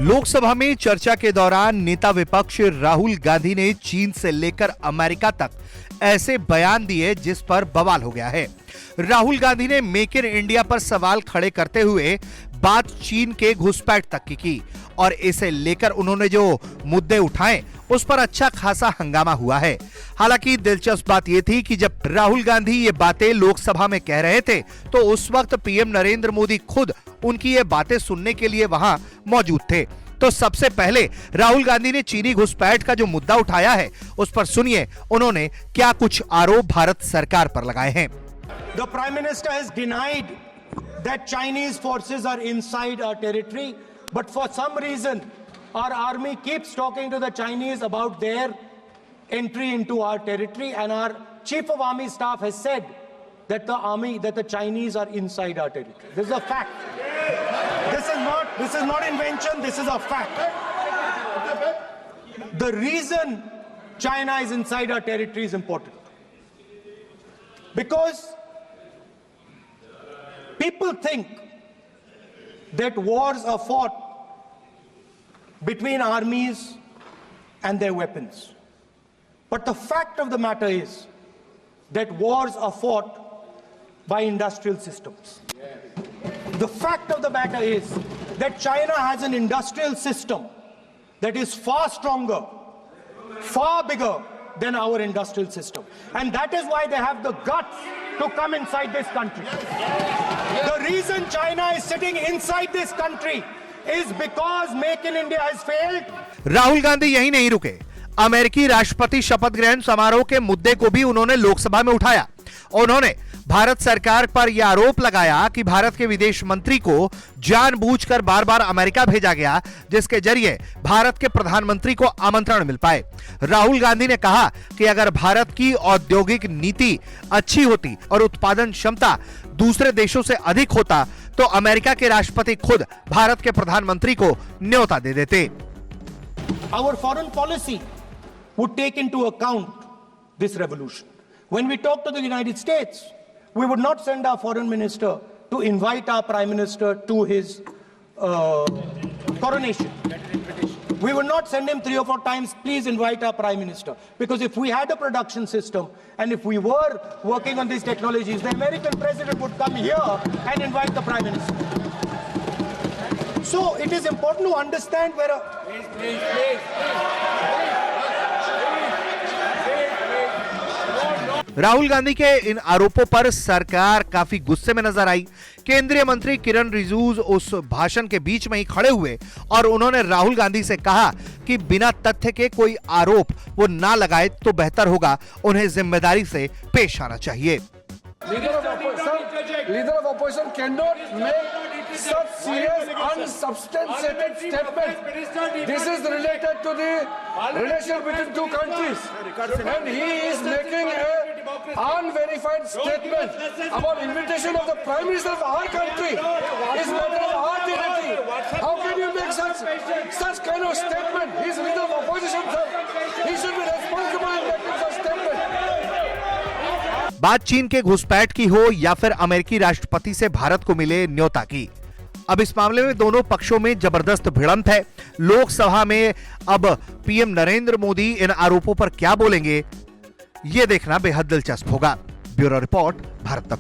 लोकसभा में चर्चा के दौरान नेता विपक्ष राहुल गांधी ने चीन से लेकर अमेरिका तक ऐसे बयान दिए जिस पर बवाल हो गया है। राहुल गांधी ने मेक इन इंडिया पर सवाल खड़े करते हुए बात चीन के घुसपैठ तक की और इसे लेकर उन्होंने जो मुद्दे उठाए उस पर अच्छा खासा हंगामा हुआ है। हालांकि दिलचस्प बात यह थी कि जब राहुल गांधी ये बातें लोकसभा में कह रहे थे तो उस वक्त पीएम नरेंद्र मोदी खुद उनकी ये बातें सुनने के लिए वहां मौजूद थे। तो सबसे पहले राहुल गांधी ने चीनी घुसपैठ का जो मुद्दा उठाया है उस पर सुनिए उन्होंने क्या कुछ आरोप भारत सरकार पर लगाए हैं। The Prime Minister has denied that Chinese forces are inside our territory, but for some reason our army keeps talking to the Chinese about their entry into our territory, and our Chief of Army Staff has said that the Chinese are inside our territory. This is a fact. This is not invention, this is a fact. The reason China is inside our territory is important. Because people think that wars are fought between armies and their weapons. But the fact of the matter is that wars are fought by industrial systems. The fact of the matter is that China has an industrial system that is far stronger, far bigger than our industrial system. And that is why they have the guts to come inside this country. The reason China is sitting inside this country is because Make in India has failed. Rahul Gandhi यही नहीं रुके, अमेरिकी राष्ट्रपति शपथ ग्रहण समारोह के मुद्दे को भी उन्होंने लोकसभा में उठाया। उन्होंने भारत सरकार पर यह आरोप लगाया कि भारत के विदेश मंत्री को जानबूझकर बार-बार अमेरिका भेजा गया जिसके जरिए भारत के प्रधानमंत्री को आमंत्रण मिल पाए। राहुल गांधी ने कहा कि अगर भारत की औद्योगिक नीति अच्छी होती और उत्पादन क्षमता दूसरे देशों से अधिक होता तो अमेरिका के राष्ट्रपति खुद भारत के प्रधानमंत्री को न्योता दे देते। Our foreign policy would take into account this revolution. When we talk to the United States, we would not send our foreign minister to invite our prime minister to his coronation. We would not send him 3 or 4 times, please invite our prime minister. Because if we had a production system and if we were working on these technologies, the American president would come here and invite the prime minister. So it is important to understand where Rahul Gandhi के इन आरोपों पर सरकार काफी गुस्से में नजर आई। केंद्रीय मंत्री किरण रिजिजू उस भाषण के बीच में ही खड़े हुए और उन्होंने राहुल गांधी से कहा कि बिना तथ्य के कोई आरोप वो ना लगाए तो बेहतर होगा, उन्हें जिम्मेदारी से पेश आना चाहिए। Leader of opposition cannot make such serious unsubstantiated statement. This is related to the relation between two countries, and he is making an unverified statement about invitation of the Prime Minister of our country. Is matter of our territory. How can you make such kind of statement? He is leader of opposition, sir. He should be responsible in making such statement. बात चीन के घुसपैठ की हो या फिर अमेरिकी राष्ट्रपति से भारत को मिले न्योता की, अब इस मामले में दोनों पक्षों में जबरदस्त भिड़ंत है। लोकसभा में अब पीएम नरेंद्र मोदी इन आरोपों पर क्या बोलेंगे, यह देखना बेहद दिलचस्प होगा। ब्यूरो रिपोर्ट, भारत तक।